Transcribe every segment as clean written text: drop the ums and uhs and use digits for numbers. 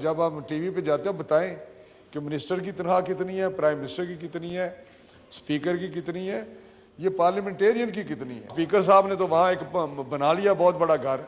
جب آپ T V پہ جاتے ہیں بتائیں کہ منسٹر کی تنخواہ کتنی ہے، پرائم منسٹر کی کتنی ہے، اسپیکر کی کتنی ہے، یہ پارلیمنٹیرین کی کتنی ہے۔ اسپیکر صاحب نے تو وہاں ایک بنا لیا بہت بڑا گھر،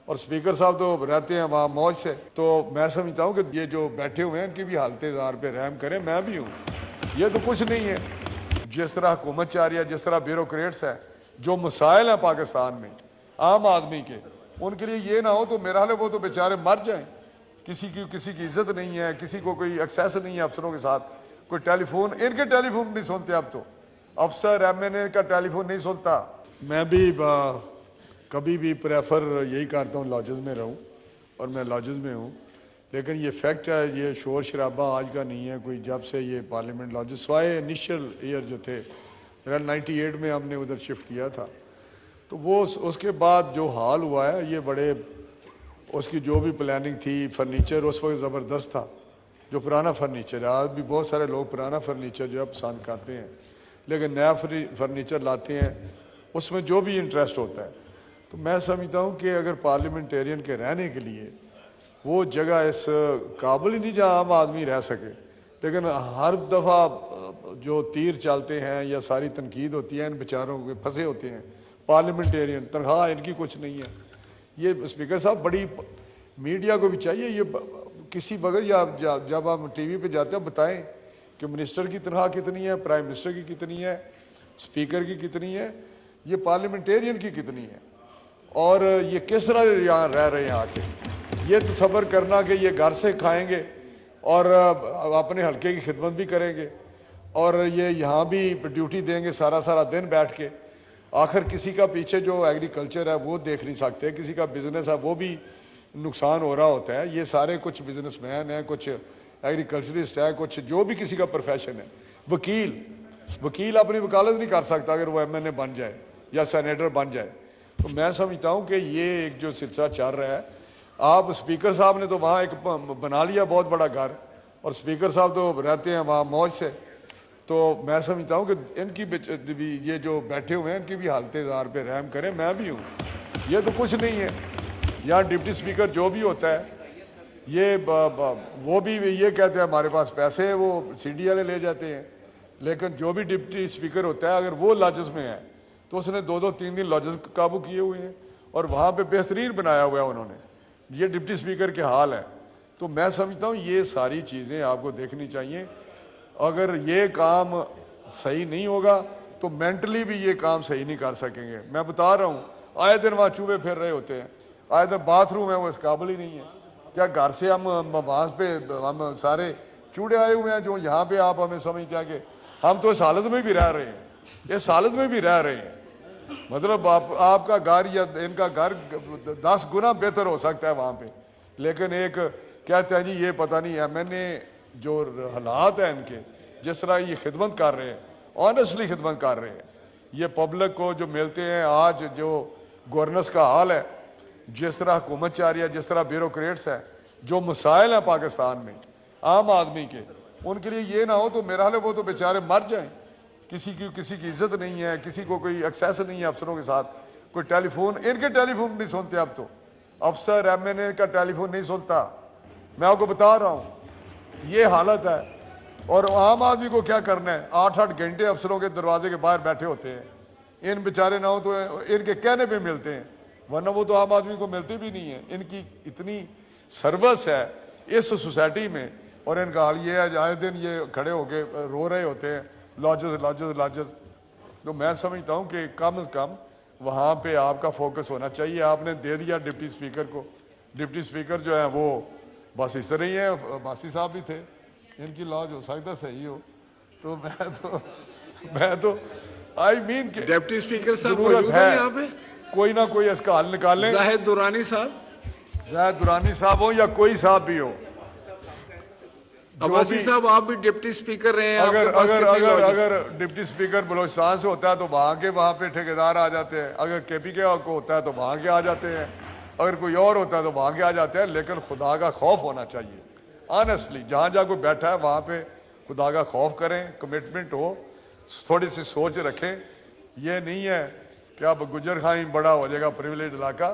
اور اسپیکر صاحب تو رہتے ہیں وہاں موج سے۔ تو میں سمجھتا ہوں کہ یہ جو بیٹھے ہوئے ہیں ان کی بھی حالت زار پہ رحم کریں، میں بھی ہوں، یہ تو کچھ نہیں ہے۔ جس طرح حکومت چاہ رہی ہے، جس طرح بیوروکریٹس ہے، جو مسائل ہیں پاکستان میں عام آدمی کے، ان کے لیے یہ نہ ہو تو میرا حال ہے وہ تو بیچارے مر جائیں۔ کسی کی عزت نہیں ہے، کسی کو کوئی ایکسیس نہیں ہے افسروں کے ساتھ، کوئی ٹیلی فون، ان کے ٹیلی فون نہیں سنتے اب تو، افسر ایم این اے کا ٹیلی فون نہیں سنتا۔ میں بھی کبھی بھی پریفر یہی کرتا ہوں لاجز میں رہوں، اور میں لاجز میں ہوں، لیکن یہ فیکٹ ہے، یہ شور شرابہ آج کا نہیں ہے کوئی، جب سے یہ پارلیمنٹ لاجز سوائے انیشل ایئر جو تھے، میرا 98 میں ہم نے ادھر شفٹ کیا تھا، تو وہ اس کے بعد جو حال ہوا ہے یہ بڑے، اس کی جو بھی پلاننگ تھی، فرنیچر اس وقت زبردست تھا، جو پرانا فرنیچر ہے، آج بھی بہت سارے لوگ پرانا فرنیچر جو ہے پسند کرتے ہیں، لیکن نیا فرنیچر لاتے ہیں، اس میں جو بھی انٹرسٹ ہوتا ہے۔ تو میں سمجھتا ہوں کہ اگر پارلیمنٹیرین کے رہنے کے لیے وہ جگہ اس قابل ہی نہیں جہاں عام آدمی رہ سکے، لیکن ہر دفعہ جو تیر چلتے ہیں یا ساری تنقید ہوتی ہے ان بیچاروں کے پھنسے ہوتے ہیں، پارلیمنٹیرین تنخواہ ان کی کچھ نہیں ہے۔ یہ اسپیکر صاحب بڑی میڈیا کو بھی چاہیے، یہ کسی بغیر یا جب آپ ٹی وی پہ جاتے ہیں بتائیں کہ منسٹر کی تنخواہ کتنی ہے، پرائم منسٹر کی کتنی ہے، اسپیکر کی کتنی ہے، یہ پارلیمنٹیرین کی کتنی ہے، اور یہ کس طرح یہاں رہ رہے ہیں آ کے۔ یہ تصور کرنا کہ یہ گھر سے کھائیں گے اور اپنے حلقے کی خدمت بھی کریں گے، اور یہ یہاں بھی ڈیوٹی دیں گے سارا دن بیٹھ کے، آخر کسی کا پیچھے جو ایگریکلچر ہے وہ دیکھ نہیں سکتے، کسی کا بزنس ہے وہ بھی نقصان ہو رہا ہوتا ہے۔ یہ سارے کچھ بزنس مین ہیں، کچھ ایگریکلچرسٹ ہے، کچھ جو بھی کسی کا پروفیشن ہے۔ وکیل اپنی وکالت نہیں کر سکتا اگر وہ ایم این اے بن جائے یا سینیٹر بن جائے۔ تو میں سمجھتا ہوں کہ یہ ایک جو سلسلہ چل رہا ہے، آپ اسپیکر صاحب نے تو وہاں ایک بنا لیا بہت بڑا گھر، اور اسپیکر صاحب تو رہتے ہیں وہاں موج سے۔ تو میں سمجھتا ہوں کہ ان کی بھی یہ جو بیٹھے ہوئے ہیں ان کی بھی حالت زار پہ رحم کریں، میں بھی ہوں، یہ تو کچھ نہیں ہے۔ یہاں ڈپٹی اسپیکر جو بھی ہوتا ہے، یہ وہ بھی یہ کہتے ہیں ہمارے پاس پیسے ہیں، وہ سی ڈی والے لے جاتے ہیں، لیکن جو بھی ڈپٹی اسپیکر ہوتا ہے اگر وہ لاجز میں ہے تو اس نے 2-3 دن لاجز قابو کیے ہوئے ہیں، اور وہاں پہ بہترین بنایا ہوا ہے انہوں نے۔ یہ ڈپٹی اسپیکر کے حال ہے۔ تو میں سمجھتا ہوں یہ ساری چیزیں آپ کو دیکھنی چاہیے۔ اگر یہ کام صحیح نہیں ہوگا تو مینٹلی بھی یہ کام صحیح نہیں کر سکیں گے۔ میں بتا رہا ہوں، آئے دن وہاں چوہے پھر رہے ہوتے ہیں، آئے دن باتھ روم ہے وہ اس قابل ہی نہیں ہے۔ کیا گھر سے ہم وہاں پہ ہم سارے چوڑے آئے ہوئے ہیں جو یہاں پہ آپ ہمیں سمجھتے ہیں کہ ہم تو اس حالت میں بھی رہ رہے ہیں، اس حالت میں بھی رہ رہے ہیں۔ مطلب آپ کا گھر یا ان کا گھر 10 گنا بہتر ہو سکتا ہے وہاں پہ، لیکن ایک کہتے ہیں جی یہ پتہ نہیں ہے، میں نے جو حالات ہیں ان کے، جس طرح یہ خدمت کر رہے ہیں، آنیسٹلی خدمت کر رہے ہیں، یہ پبلک کو جو ملتے ہیں، آج جو گورننس کا حال ہے، جس طرح حکومت چاہ رہی ہے، جس طرح بیوروکریٹس ہے، جو مسائل ہیں پاکستان میں عام آدمی کے، ان کے لیے یہ نہ ہو تو میرا حال ہے وہ تو بیچارے مر جائیں۔ کسی کی عزت نہیں ہے، کسی کو کوئی ایکسیس نہیں ہے افسروں کے ساتھ، کوئی ٹیلی فون، ان کے ٹیلی فون نہیں سنتے اب تو، افسر ایم این اے کا ٹیلی فون نہیں سنتا۔ میں آپ کو بتا رہا ہوں یہ حالت ہے، اور عام آدمی کو کیا کرنا ہے؟ 8 گھنٹے افسروں کے دروازے کے باہر بیٹھے ہوتے ہیں، ان بیچارے نہ ہو تو ان کے کہنے پہ ملتے ہیں، ورنہ وہ تو عام آدمی کو ملتے بھی نہیں ہیں۔ ان کی اتنی سروس ہے اس سوسائٹی میں، اور ان کا حال یہ ہے آئے دن یہ کھڑے ہو کے رو رہے ہوتے ہیں لاجز۔ تو میں سمجھتا ہوں کہ کم از کم وہاں پہ آپ کا فوکس ہونا چاہیے۔ آپ نے دے دیا ڈپٹی اسپیکر کو، ڈپٹی اسپیکر جو ہے وہ بس اس طرح ہی ہے، باسی صاحب بھی تھے، ان کی لاج ہو سکتا صحیح ہو۔ تو میں تو آئی مین کہ ڈپٹی اسپیکر صاحب ضرورت موجود ہے ہیں یہاں پہ، کوئی نہ کوئی اس کا حل نکالیں۔ زاہد درانی صاحب، زاہد درانی صاحب ہو یا کوئی صاحب بھی ہو، عباسی صاحب آپ بھی ڈپٹی اسپیکر رہے ہیں، آپ کے پاس کتنی لاجز؟ اگر ڈپٹی اسپیکر بلوچستان سے ہوتا ہے تو وہاں پہ ٹھیکیدار آ جاتے ہیں، اگر کے پی کے کو ہوتا ہے تو وہاں کے آ جاتے ہیں، اگر کوئی اور ہوتا ہے تو وہاں کے آ جاتے ہیں۔ لیکن خدا کا خوف ہونا چاہیے، آنیسٹلی جہاں کوئی بیٹھا ہے وہاں پہ خدا کا خوف کریں، کمٹمنٹ ہو، تھوڑی سی سوچ رکھیں۔ یہ نہیں ہے کہ اب گجر خاں بڑا ہو جائے گا پریویلیج علاقہ،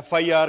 FIR